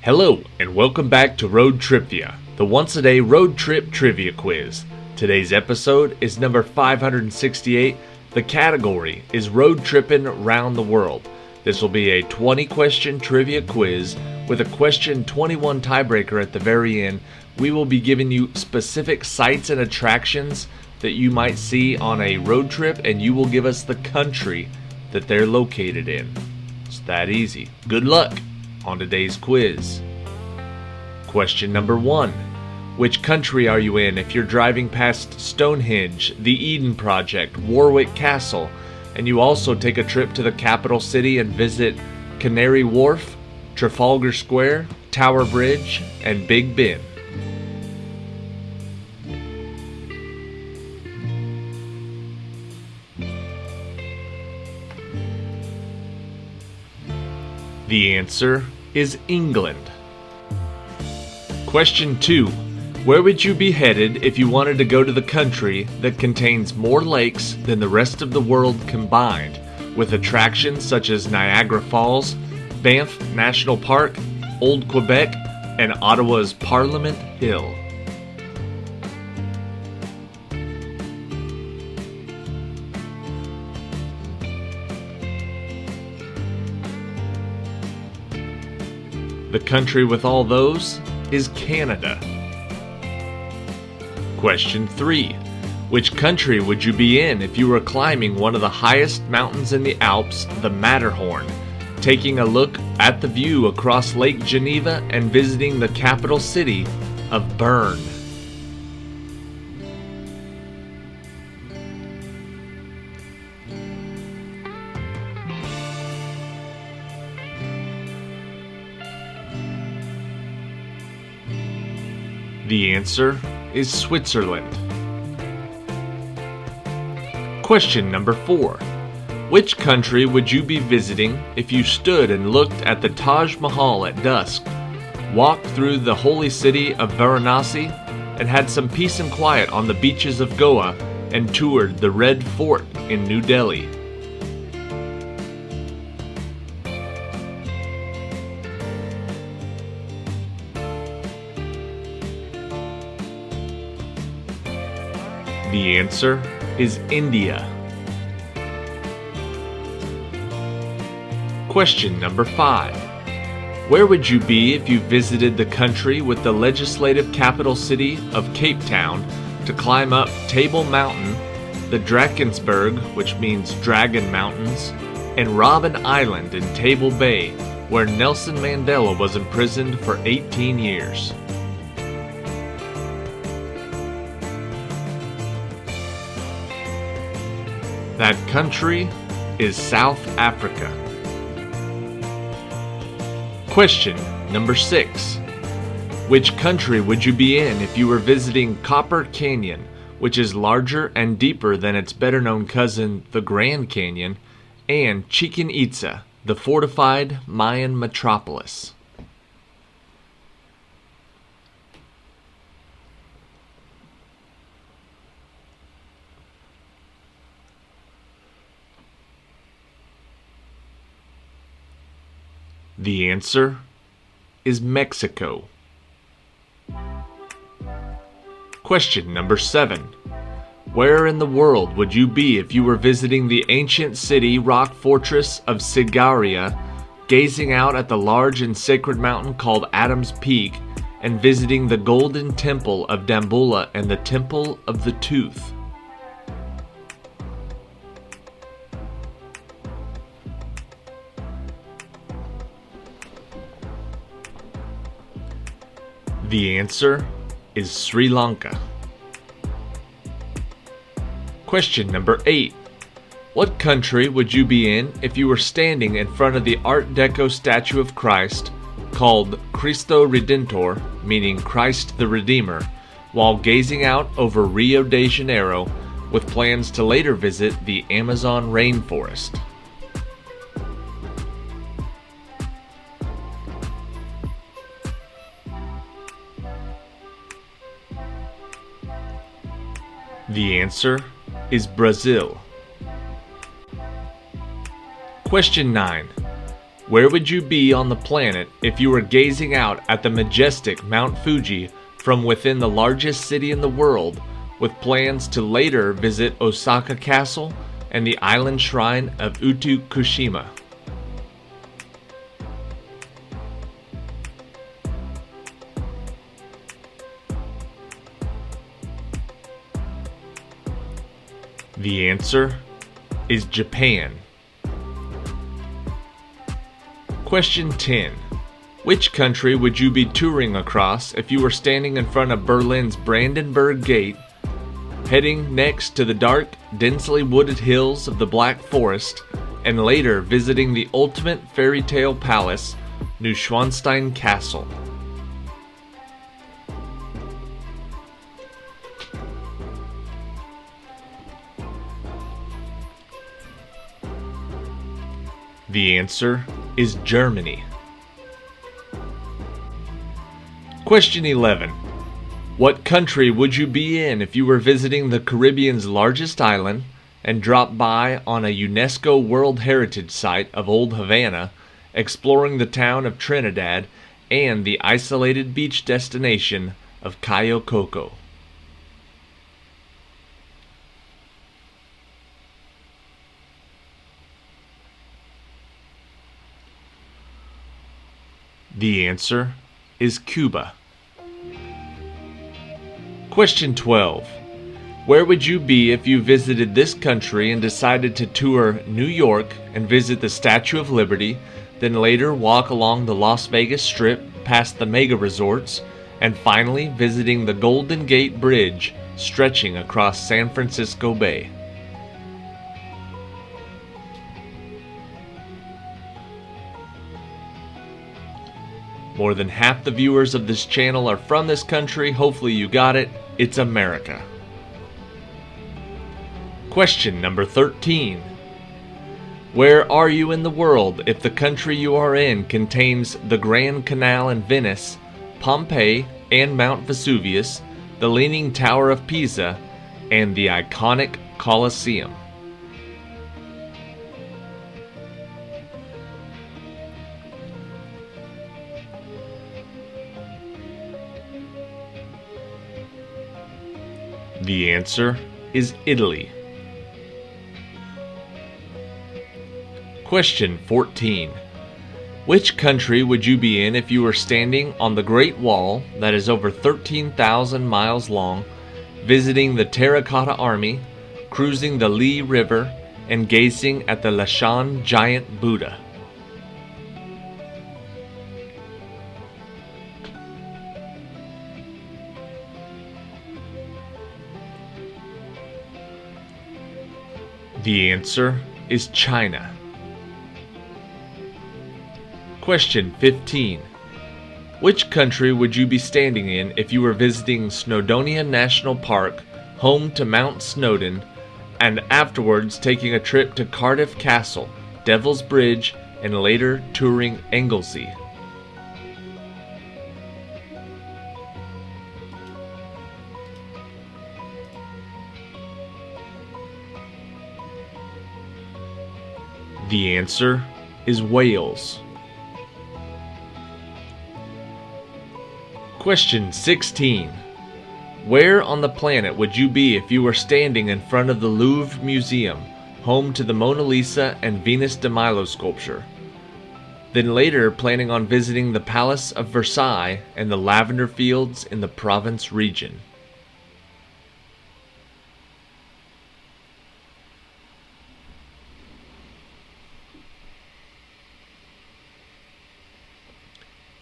Hello, and welcome back to Road TRIpVIA, the once-a-day road trip trivia quiz. Today's episode is number 568. The category is Road Trippin' Round the World. This will be a 20-question trivia quiz with a question 21 tiebreaker at the very end. We will be giving you specific sites and attractions that you might see on a road trip, and you will give us the country that they're located in. It's that easy. Good luck on today's quiz. Question number 1. Which country are you in if you're driving past Stonehenge, the Eden Project, Warwick Castle, and you also take a trip to the capital city and visit Canary Wharf, Trafalgar Square, Tower Bridge, and Big Ben? The answer is England. Question 2. Where would you be headed if you wanted to go to the country that contains more lakes than the rest of the world combined, with attractions such as Niagara Falls, Banff National Park, Old Quebec, and Ottawa's Parliament Hill? The country with all those is Canada. Question 3. Which country would you be in if you were climbing one of the highest mountains in the Alps, the Matterhorn, taking a look at the view across Lake Geneva and visiting the capital city of Bern? The answer is Switzerland. Question number 4. Which country would you be visiting if you stood and looked at the Taj Mahal at dusk, walked through the holy city of Varanasi, and had some peace and quiet on the beaches of Goa and toured the Red Fort in New Delhi? The answer is India. Question number 5. Where would you be if you visited the country with the legislative capital city of Cape Town to climb up Table Mountain, the Drakensberg, which means Dragon Mountains, and Robben Island in Table Bay, where Nelson Mandela was imprisoned for 18 years? That country is South Africa. Question number 6. Which country would you be in if you were visiting Copper Canyon, which is larger and deeper than its better-known cousin, the Grand Canyon, and Chichen Itza, the fortified Mayan metropolis? The answer is Mexico. Question number 7. Where in the world would you be if you were visiting the ancient city rock fortress of Sigariya, gazing out at the large and sacred mountain called Adam's Peak, and visiting the Golden Temple of Dambulla and the Temple of the Tooth? The answer is Sri Lanka. Question number 8. What country would you be in if you were standing in front of the Art Deco statue of Christ called Cristo Redentor, meaning Christ the Redeemer, while gazing out over Rio de Janeiro with plans to later visit the Amazon rainforest? The answer is Brazil. Question 9. Where would you be on the planet if you were gazing out at the majestic Mount Fuji from within the largest city in the world, with plans to later visit Osaka Castle and the island shrine of Utu-Kushima? The answer is Japan. Question 10. Which country would you be touring across if you were standing in front of Berlin's Brandenburg Gate, heading next to the dark, densely wooded hills of the Black Forest, and later visiting the ultimate fairy tale palace, Neuschwanstein Castle? The answer is Germany. Question 11. What country would you be in if you were visiting the Caribbean's largest island and dropped by on a UNESCO World Heritage Site of Old Havana, exploring the town of Trinidad and the isolated beach destination of Cayo Coco? The answer is Cuba. Question 12. Where would you be if you visited this country and decided to tour New York and visit the Statue of Liberty, then later walk along the Las Vegas Strip past the mega resorts, and finally visiting the Golden Gate Bridge stretching across San Francisco Bay? More than half the viewers of this channel are from this country. Hopefully you got it. It's America. Question number 13. Where are you in the world if the country you are in contains the Grand Canal in Venice, Pompeii and Mount Vesuvius, the Leaning Tower of Pisa, and the iconic Colosseum? The answer is Italy. Question 14. Which country would you be in if you were standing on the Great Wall that is over 13,000 miles long, visiting the Terracotta Army, cruising the Li River, and gazing at the Lashan giant Buddha? The answer is China. Question 15. Which country would you be standing in if you were visiting Snowdonia National Park, home to Mount Snowdon, and afterwards taking a trip to Cardiff Castle, Devil's Bridge, and later touring Anglesey? The answer is Wales. Question 16. Where on the planet would you be if you were standing in front of the Louvre Museum, home to the Mona Lisa and Venus de Milo sculpture, then later planning on visiting the Palace of Versailles and the lavender fields in the Provence region?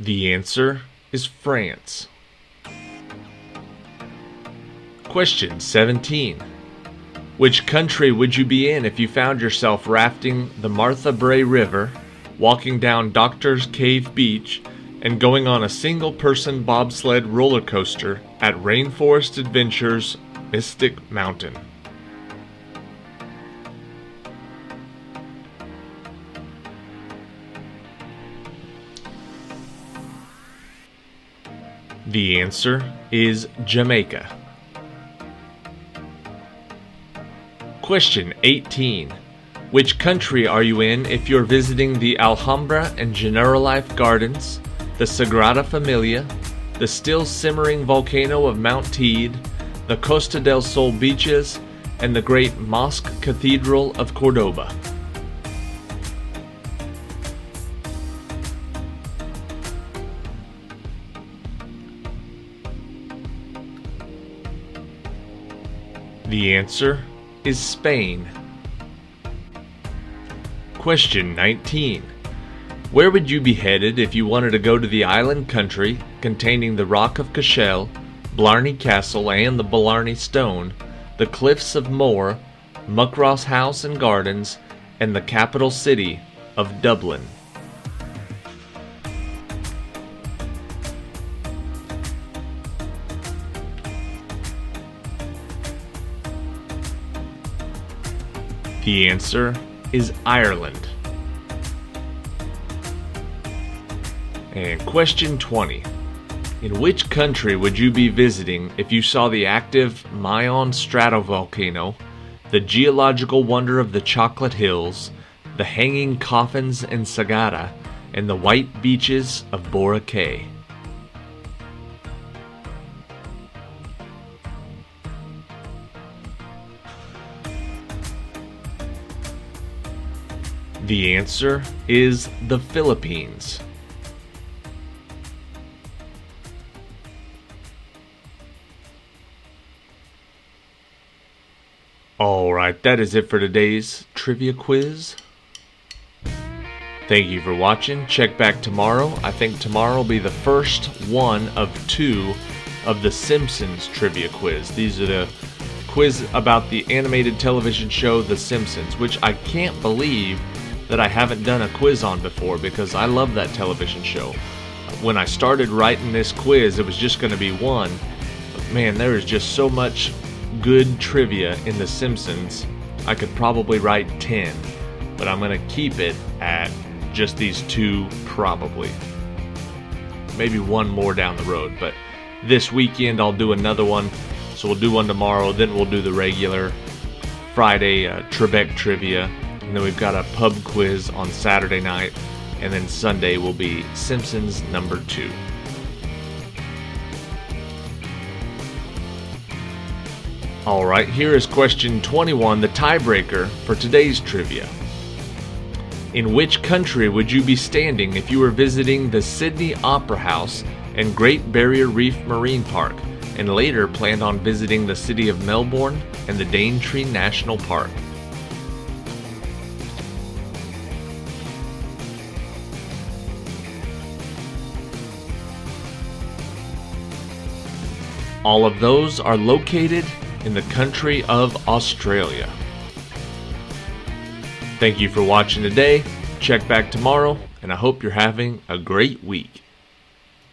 The answer is France. Question 17. Which country would you be in if you found yourself rafting the Martha Brae River, walking down Doctor's Cave Beach, and going on a single-person bobsled roller coaster at Rainforest Adventures Mystic Mountain? The answer is Jamaica. Question 18. Which country are you in if you're visiting the Alhambra and Generalife Gardens, the Sagrada Familia, the still simmering volcano of Mount Teide, the Costa del Sol beaches, and the great Mosque Cathedral of Cordoba? The answer is Spain. Question 19. Where would you be headed if you wanted to go to the island country containing the Rock of Cashel, Blarney Castle and the Blarney Stone, the Cliffs of Moher, Muckross House and Gardens, and the capital city of Dublin? The answer is Ireland. And question 20. In which country would you be visiting if you saw the active Mayon stratovolcano, the geological wonder of the Chocolate Hills, the hanging coffins in Sagada, and the white beaches of Boracay? The answer is the Philippines. Alright, that is it for today's trivia quiz. Thank you for watching. Check back tomorrow. I think tomorrow will be the first one of 2 of the Simpsons trivia quiz. These are the quiz about the animated television show The Simpsons, which I can't believe that I haven't done a quiz on before, because I love that television show. When I started writing this quiz, it was just going to be one. But man, there is just so much good trivia in The Simpsons. I could probably write 10, but I'm going to keep it at just these 2 probably. Maybe one more down the road, but this weekend I'll do another one. So we'll do one tomorrow, then we'll do the regular Friday Tribeck trivia. And then we've got a pub quiz on Saturday night, and then Sunday will be Simpsons number 2. Alright, here is question 21, the tiebreaker for today's trivia. In which country would you be standing if you were visiting the Sydney Opera House and Great Barrier Reef Marine Park, and later planned on visiting the city of Melbourne and the Daintree National Park? All of those are located in the country of Australia. Thank you for watching today. Check back tomorrow, and I hope you're having a great week.